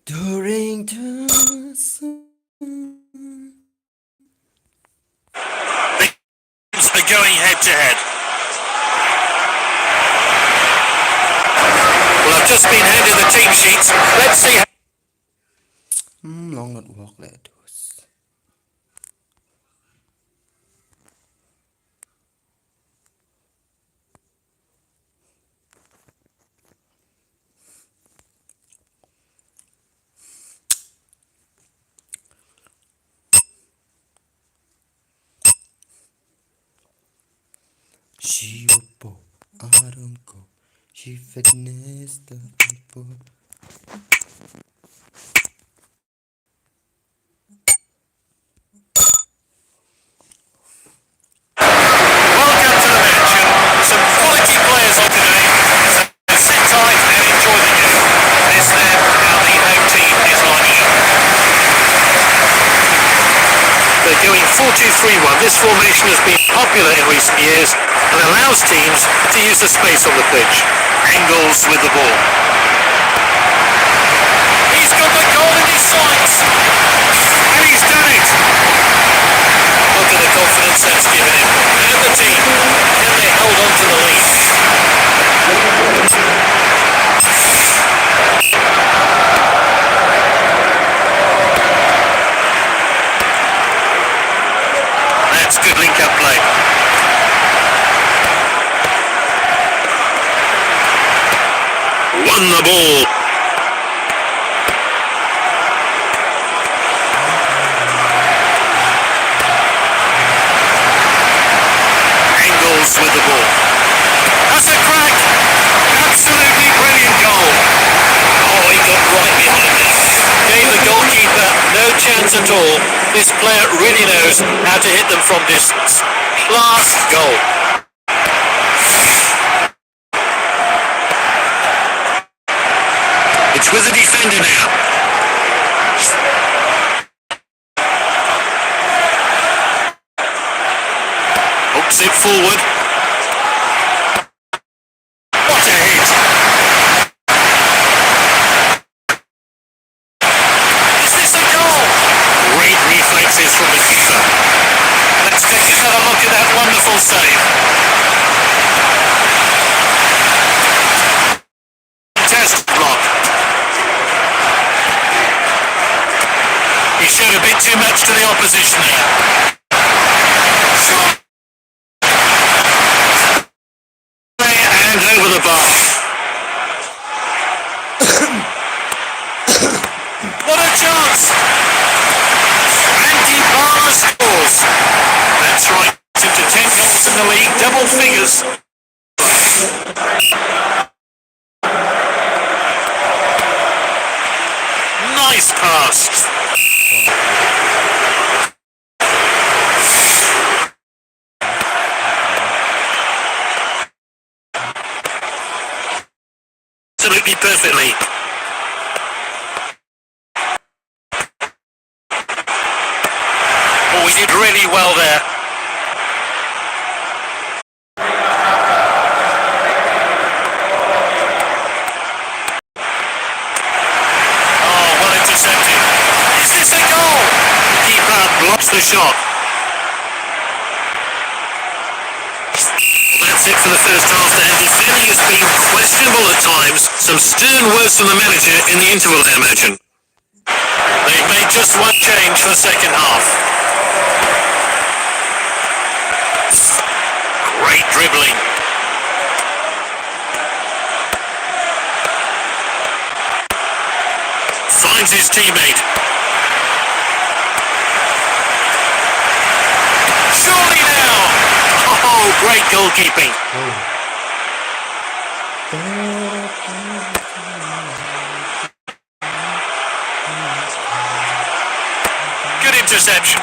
During the Teams are going head to head. Well, I've just been handed the team sheets. Let's see how... long not walk let us. She upo arumko. She fitness the upo. Welcome to the match. Some quality players on today. So sit tight and enjoy the game. This then how the home team is lining up. They're going 4-2-3-1. This formation has been popular in recent years and allows teams to use the space on the pitch. Angles with the ball. He's got the goal in his sights. And he's done it. Look at the confidence that's given him. And the team. Can they hold on to the lead? That's good link-up play. Won the ball. Angles with the ball. That's a crack. Absolutely brilliant goal. Oh, he got right behind it. Gave the goalkeeper no chance at all. This player really knows how to hit them from distance. Class goal. It's with the defender now. Hooks it forward. What a hit! Is this a goal? Great reflexes from the keeper. Let's take another look at that wonderful save. Test block. He showed a bit too much to the opposition there. Shot. And over the bar. What a chance! Andy Barr scores. That's right, into 10 goals in the league, double figures. Nice pass. Absolutely perfectly. Oh, he did really well there. Oh, well intercepted. Is this a goal? The keeper blocks the shot. Well, that's it for the first half then. Defending has been questionable at times. Some stern words from the manager in the interval, I imagine. They've made just one change for the second half. Great dribbling. Finds his teammate. Surely now! Oh, great goalkeeping. Good interception.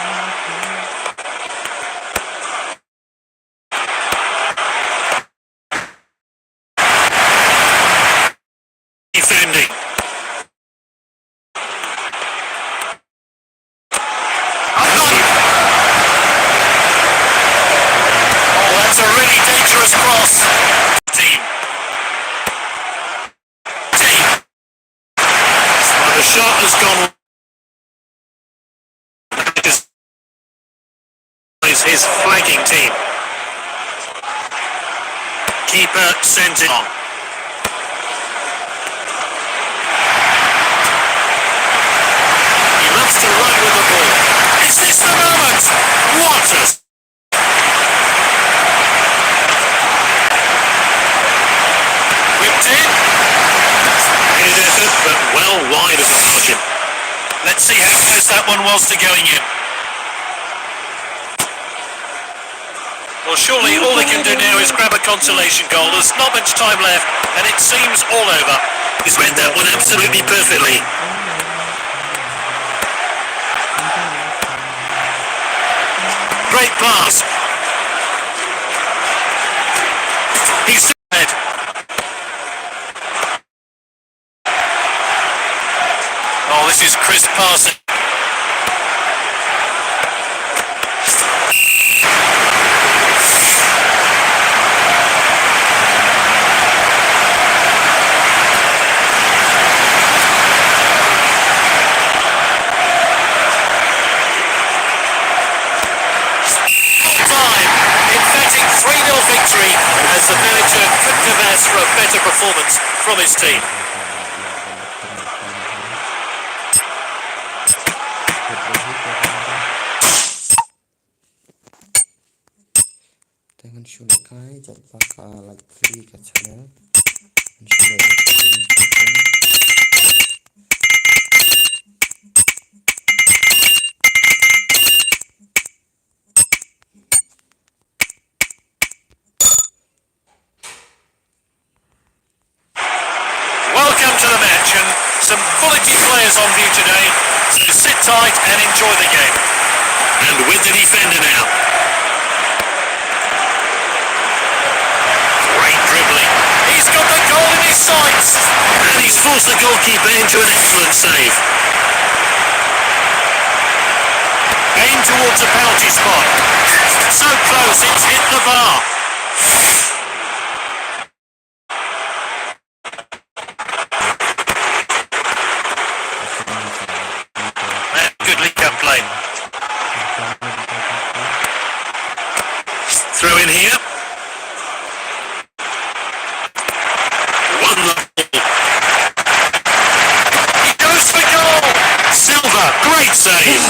Defending. Oh, that's a really dangerous cross. Team. The shot his flagging team. Keeper sends it on. He loves to run with the ball. Is this the moment? What a... Whipped in. Good effort, but well wide of the margin. Let's see how close that one was to going in. Well, surely all they can do now is grab a consolation goal. There's not much time left, and it seems all over. He's read that one absolutely perfectly. Great pass. He's ahead. Oh, this is crisp passing. Victory as the manager couldn't have asked for a better performance from his team. Dengan syulikai jat bakal lagi ke channel. Welcome to the match, and some quality players on view today, so sit tight and enjoy the game. And with the defender now. Great dribbling. He's got the goal in his sights. And he's forced the goalkeeper into an excellent save. Aimed towards a penalty spot. So close, it's hit the bar. Throw in here. Won the ball. He goes for goal. Silva, great save.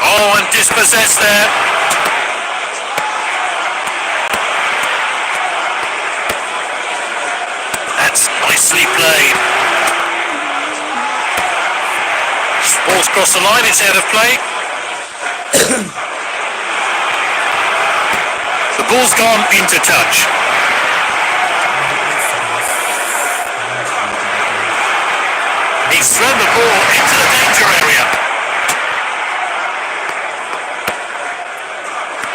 Oh, and dispossessed there. That's nicely played. Ball's crossed the line, it's out of play. The ball's gone into touch. He's thrown the ball into the danger area.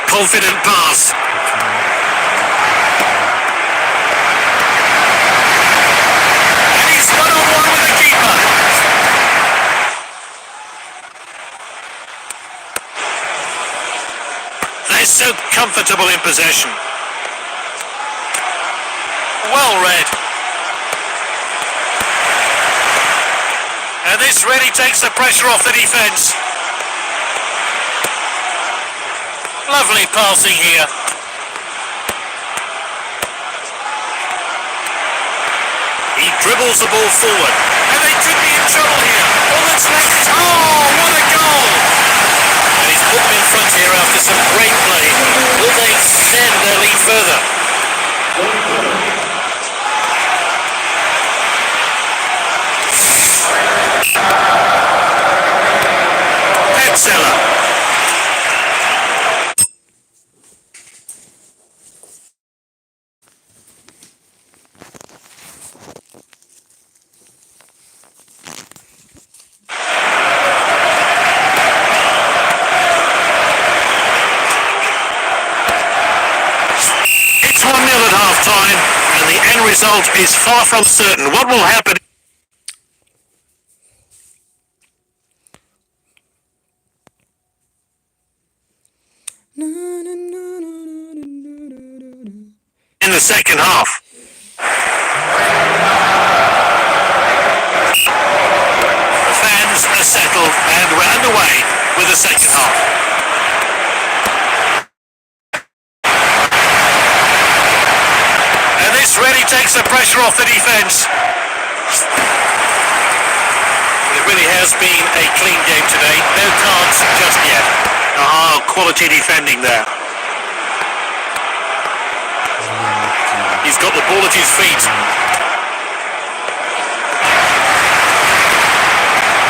Confident pass. And he's one-on-one with the keeper. They're so comfortable in possession. Well read. And this really takes the pressure off the defence. Lovely passing here. He dribbles the ball forward. And they could be in trouble here. All that's left is... Oh, what a goal! And he's put them in front here after some great play. Will they extend their lead further? Petzela. It's 1-0 at half-time, and the end result is far from certain. What will happen? In the second half. The fans are settled and second half. And this really takes the pressure off the defence. It really has been a clean game today. No cards just yet. Quality defending there. He's got the ball at his feet.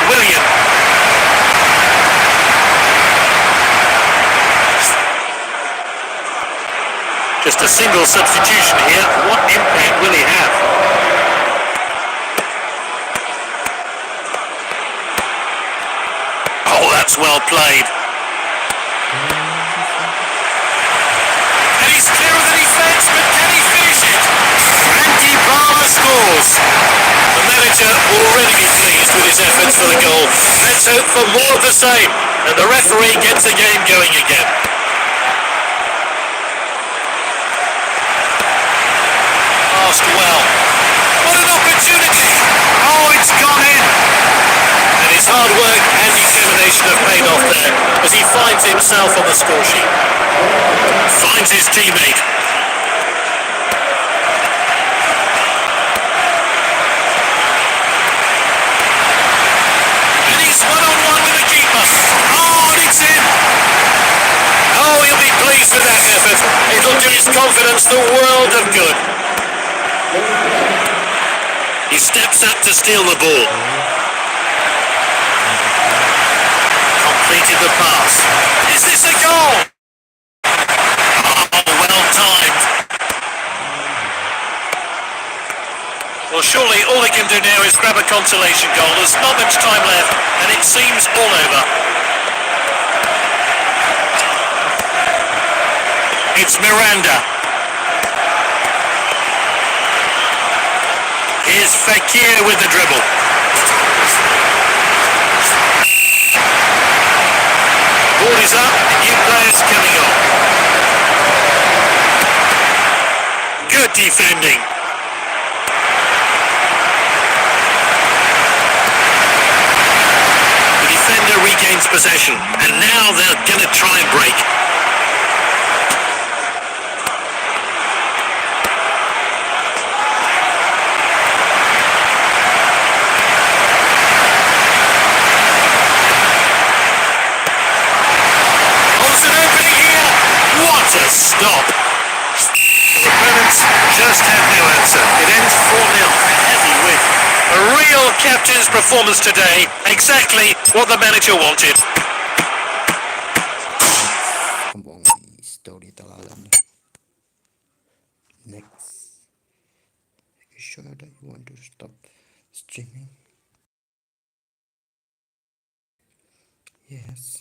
William. Just a single substitution here. What impact will he have? Oh, that's well played. And he's clear of the defence, but can he finish it? Frankie Palmer scores. The manager will already be pleased with his efforts for the goal. Let's hope for more of the same. And the referee gets the game going again. Passed well. What an opportunity! Oh, it's gone in. And his hard work and determination have paid off there as he finds himself on the score sheet. Finds his teammate. And he's one-on-one with the keeper. Oh, and it's in. Oh, he'll be pleased with that effort. It'll do his confidence the world of good. He steps up to steal the ball. Completed the pass. Is this a goal? Oh, well timed. Well, surely all he can do now is grab a consolation goal. There's not much time left, and it seems all over. It's Miranda. Here's Fekir with the dribble. Ball is up, and new players coming on. Good defending. The defender regains possession, and now they're going to try and break. Stop. The opponents just have no answer. It ends 4-0. A heavy win. A real captain's performance today. Exactly what the manager wanted. Kembang story talalan. Next. Are you sure that you want to stop streaming? Yes.